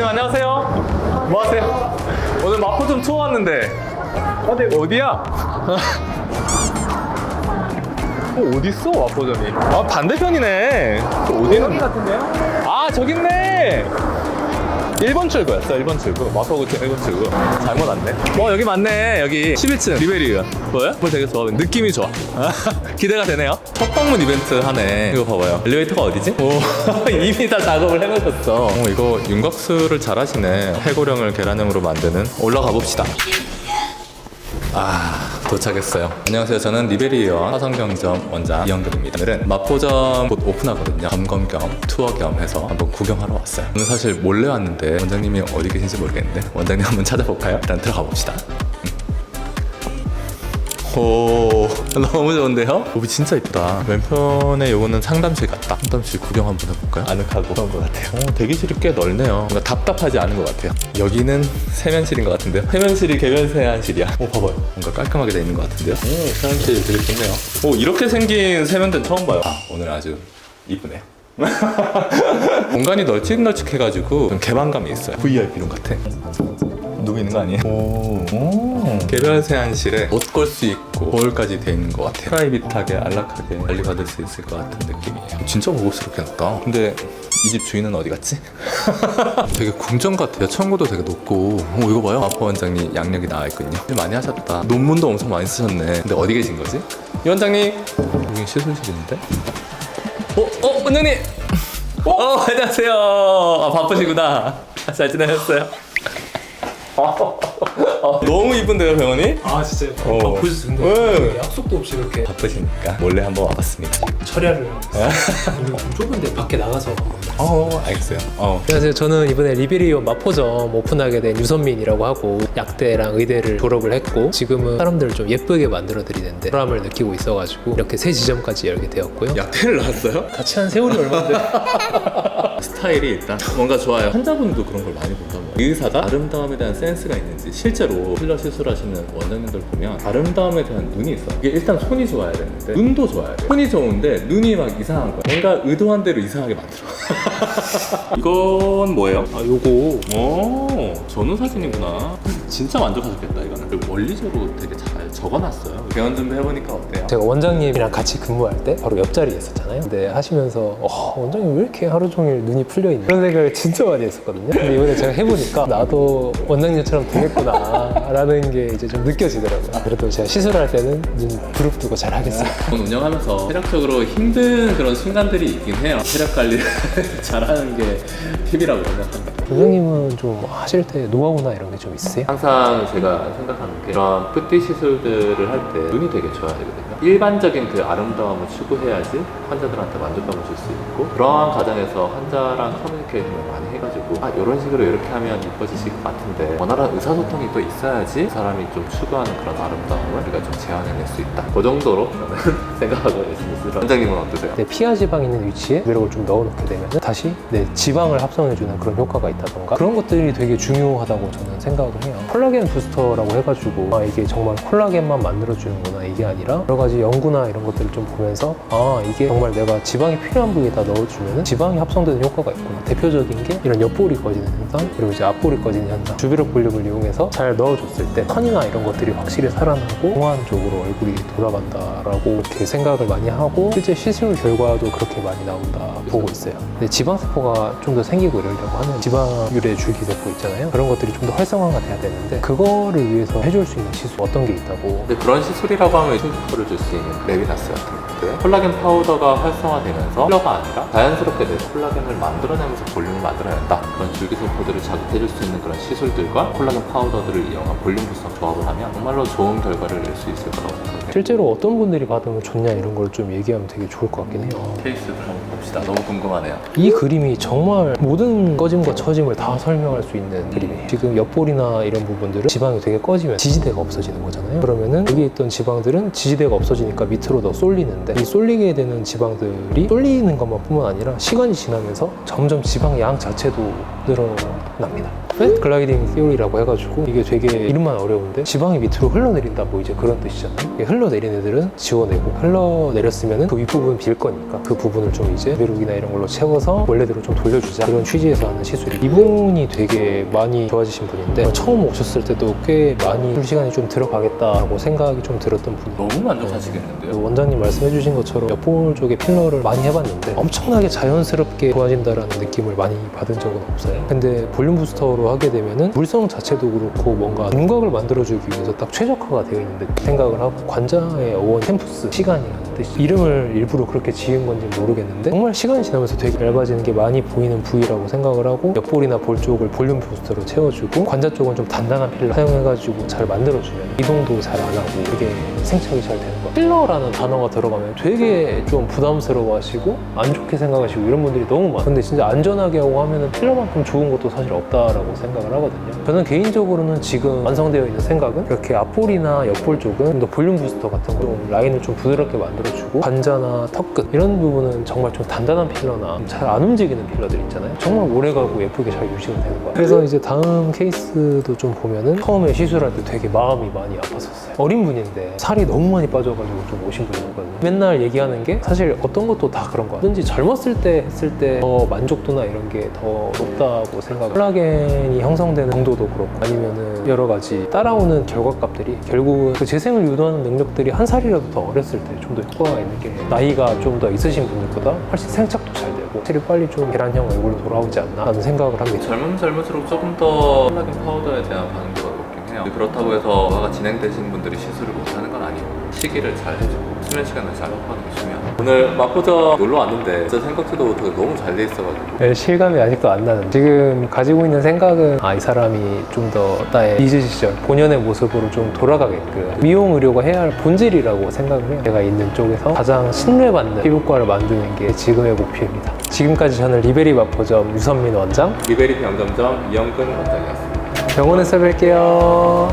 원장님 안녕하세요. 뭐 하세요? 오늘 마포점 투어 왔는데 어디야? 어딨어 마포점이? 아 반대편이네. 어디는? 여기 같은데요? 아 저기 있네. 1번 출구였어. 1번 출구. 마포구청 1번 출구. 잘못 왔네. 여기 맞네. 여기 11층 리베리아. 뭐야? 뭐 되게 좋아. 느낌이 좋아. 기대가 되네요. 첫 방문 이벤트 하네. 이거 봐봐요. 엘리베이터가 어디지? 오, 이미 다 작업을 해놓으셨어. 이거 윤곽수를 잘 하시네. 해고령을 계란형으로 만드는. 올라가 봅시다. 도착했어요. 안녕하세요. 저는 리베리아 화성경점 원장 이영근입니다. 오늘은 마포점 곧 오픈하거든요. 점검 겸 투어 겸 해서 한번 구경하러 왔어요. 저는 사실 몰래 왔는데 원장님이 어디 계신지 모르겠는데 원장님 한번 찾아볼까요? 일단 들어가 봅시다. 오, 너무 좋은데요? 옵이 진짜 이쁘다. 왼편에 요거는 상담실 같다. 상담실 구경 한번 해볼까요? 아늑하고 그런 것 같아요. 대기실이 꽤 넓네요. 뭔가 답답하지 않은 것 같아요. 여기는 세면실인 것 같은데요. 세면실이 개별 세안실이야. 봐봐요. 뭔가 깔끔하게 돼 있는 것 같은데요. 세면실 되게 좋네요. 이렇게 생긴 세면대는 처음 봐요. 오늘 아주 이쁘네. 공간이 널찍널찍해가지고 좀 개방감이 있어요. VIP룸 같아. 누구 있는 거 아니에요? 오. 개별 세안실에 옷 걸 수 있고 거울까지 돼 있는 것 같아요. 프라이빗하게 안락하게 관리받을 수 있을 것 같은 느낌이에요. 진짜 고급스럽게 놨다. 근데 이 집 주인은 어디 갔지? 되게 궁전 같아요. 청구도 되게 높고. 이거 봐요. 마포 원장님 양력이 나와 있거든요. 많이 하셨다. 논문도 엄청 많이 쓰셨네. 근데 어디 계신 거지? 이 원장님. 여기 시술실인데? 원장님. 안녕하세요. 바쁘시구나. 잘 지내셨어요? 너무 이쁜데요, 병원이? 진짜요? 보셨어요? 근데 약속도 없이 이렇게 바쁘시니까 몰래 한번 와봤습니다. 처리하려고 좀 좁은데 밖에 나가서 알겠어요. 안녕하세요. 저는 이번에 리베리아 마포점 오픈하게 된 유선민이라고 하고 약대랑 의대를 졸업을 했고 지금은 사람들을 좀 예쁘게 만들어 드리는데 보람을 느끼고 있어가지고 이렇게 세 지점까지 열게 되었고요. 약대를 나왔어요? 같이 한 세월이 얼마인데 스타일이 일단 뭔가 좋아요. 환자분도 그런 걸 많이 본단 말이에요. 의사가 아름다움에 대한 센스가 있는지 실제로 필러 시술하시는 원장님들 보면 아름다움에 대한 눈이 있어요. 이게 일단 손이 좋아야 되는데 눈도 좋아야 돼요. 손이 좋은데 눈이 막 이상한 거야. 뭔가 의도한 대로 이상하게 만들어. 이건 뭐예요? 요거 전후 사진이구나. 진짜 만족하셨겠다 이거는. 그리고 원리적으로 되게 잘 적어놨어요. 개원 준비해보니까 어때요? 제가 원장님이랑 같이 근무할 때 바로 옆자리에 있었잖아요. 근데 하시면서 원장님 왜 이렇게 하루 종일 눈이 풀려있나 그런 생각을 진짜 많이 했었거든요. 근데 이번에 제가 해보니까 나도 원장님처럼 되겠구나 라는 게 이제 좀 느껴지더라고요. 그래도 제가 시술할 때는 눈 부릅뜨고 잘 하겠습니다. 운영하면서 체력적으로 힘든 그런 순간들이 있긴 해요. 체력 관리를 잘하는 게 팁이라고 생각합니다. 원장님은 좀 하실 때 노하우나 이런 게 좀 있으세요? 항상 제가 생각하는 게 이런 푸티 시술들을 할 때 눈이 되게 좋아야 되거든요. 일반적인 그 아름다움을 추구해야지 환자들한테 만족감을 줄 수 있고 그러한 과정에서 환자랑 커뮤니케이션을 많이 해가지고 이런 식으로 이렇게 하면 이뻐지실 것 같은데 원활한 의사소통이 또 있어야지 사람이 좀 추구하는 그런 아름다움을 우리가 좀 재현해낼 수 있다. 그 정도로 저는 생각하고 있습니다. 원장님은 어떠세요? 내 피하 지방 있는 위치에 매력을 좀 넣어놓게 되면 다시 내 지방을 합성해주는 그런 효과가 있다던가 그런 것들이 되게 중요하다고 저는 생각을 해요. 콜라겐 부스터라고 해가지고 이게 정말 콜라겐만 만들어주는구나 이게 아니라 여러 가지 연구나 이런 것들을 좀 보면서 이게 정말 내가 지방이 필요한 부위에다 넣어주면 지방이 합성되는 효과가 있구나. 대표적인 게 이런 옆볼이 꺼지는 현상 그리고 이제 앞볼이 꺼지는 현상 주비력 볼륨을 이용해서 잘 넣어줬을 때 턴이나 이런 것들이 확실히 살아나고 동안 쪽으로 얼굴이 돌아간다라고 이렇게 생각을 많이 하고 실제 시술 결과도 그렇게 많이 나온다 보고 있어요. 근데 지방세포가 좀 더 생기고 이러려고 하면 지방유래 줄기세포 있잖아요. 그런 것들이 좀 더 활성화가 돼야 되는데 그거를 위해서 해줄 수 있는 시술 어떤 게 있다고. 근데 그런 시술이라고 하면 충격을 줄 수 있는 레비나스 같은 것들 콜라겐 파우더가 활성화되면서 필러가 아니라 자연스럽게 내 콜라겐을 만들어내면서 볼륨을 만들어낸다. 그런 줄기세포들을 자극해줄 수 있는 그런 시술들과 콜라겐 파우더들을 이용한 볼륨 부스터 조합을 하면 정말로 좋은 결과를 낼 수 있을 거라고 생각해요. 실제로 어떤 분들이 받으면 좋냐 이런 걸 좀 얘기하면 되게 좋을 것 같긴 해요. 케이스들 한번 봅시다. 너무 궁금하네요. 이 그림이 정말 모든 꺼짐과 처짐을 다 설명할 수 있는 그림이에요. 지금 옆볼이나 이런 부분들은 지방이 되게 꺼지면 지지대가 없어지는 거잖아요. 그러면은 여기 있던 지방들은 지지대가 없어지니까 밑으로 더 쏠리는데 이 쏠리게 되는 지방들이 쏠리는 것만 뿐만 아니라 시간이 지나면서 점점 지방 양 자체도 늘어납니다. 팻 글라이딩 티오리라고 해가지고 이게 되게 이름만 어려운데 지방이 밑으로 흘러내린다 뭐 이제 그런 뜻이잖아요. 이게 흘러내린 애들은 지워내고 흘러내렸으면 그 윗부분 빌 거니까 그 부분을 좀 이제 비루기나 이런 걸로 채워서 원래대로 좀 돌려주자 그런 취지에서 하는 시술이 이분이 되게 많이 좋아지신 분인데 처음 오셨을 때도 꽤 많이 술 시간이 좀 들어가겠다고 생각이 좀 들었던 분이에요. 너무 만족하시겠는데요? 원장님 말씀해주신 것처럼 옆볼 쪽에 필러를 많이 해봤는데 엄청나게 자연스럽게 좋아진다라는 느낌을 많이 받은 적은 없어요. 근데 볼륨 부스터로 하게 되면은 물성 자체도 그렇고 뭔가 윤곽을 만들어주기 위해서 딱 최적화가 되어 있는 듯 생각을 하고 관자의 어원 템푸스 시간이라는 뜻이 이름을 일부러 그렇게 지은 건지 모르겠는데 정말 시간이 지나면서 되게 얇아지는 게 많이 보이는 부위라고 생각을 하고 옆볼이나 볼 쪽을 볼륨 부스터로 채워주고 관자 쪽은 좀 단단한 필러 사용해가지고 잘 만들어주면 이동도 잘 안 하고 되게 생착이 잘 되는 거예요. 필러라는 단어가 들어가면 되게 좀 부담스러워 하시고 안 좋게 생각하시고 이런 분들이 너무 많아요. 근데 진짜 안전하게 하고 하면은 필러만큼 좋은 것도 사실 없다라고 생각을 하거든요. 저는 개인적으로는 지금 완성되어 있는 생각은 이렇게 앞볼이나 옆볼 쪽은 좀 더 볼륨 부스터 같은 거 좀 라인을 좀 부드럽게 만들어주고 관자나 턱끝 이런 부분은 정말 좀 단단한 필러나 잘 안 움직이는 필러들 있잖아요. 정말 오래가고 예쁘게 잘 유지가 되는 거예요. 그래서 이제 다음 케이스도 좀 보면은 처음에 시술할 때 되게 마음이 많이 아팠었어요. 어린 분인데 살이 너무 많이 빠져가지고 좀 오신 분이거든요. 맨날 얘기하는 게 사실 어떤 것도 다 그런 거야. 뭐든지 젊었을 때 했을 때 더 만족도나 이런 게 더 높다고 생각을 콜라겐이 형성되는 정도도 그렇고 아니면은 여러 가지 따라오는 결과값들이 결국은 그 재생을 유도하는 능력들이 한 살이라도 더 어렸을 때 좀 더 효과가 있는 게 나이가 좀 더 있으신 분들보다 훨씬 생착도 잘 되고 확실히 빨리 좀 계란형 얼굴로 돌아오지 않나 하는 생각을 합니다. 젊을수록 조금 더 콜라겐 파우더에 대한 반응도가 높긴 해요. 그렇다고 해서 노화가 진행되신 분들이 시술을 못하는 건 아니고 시기를 잘 해주고 수면 시간을 잘 확보하는 게 중요하다. 오늘 마포점 놀러 왔는데 진짜 생각지도 못하게 너무 잘 돼 있어가지고 네, 실감이 아직도 안 나는 지금 가지고 있는 생각은 이 사람이 좀 더 나의 리즈 시절 본연의 모습으로 좀 돌아가게끔 미용 의료가 해야 할 본질이라고 생각을 해요. 제가 있는 쪽에서 가장 신뢰받는 피부과를 만드는 게 지금의 목표입니다. 지금까지 저는 리베리 마포점 유선민 원장 리베리 병점점 이영근 원장이었습니다. 병원에서 뵐게요.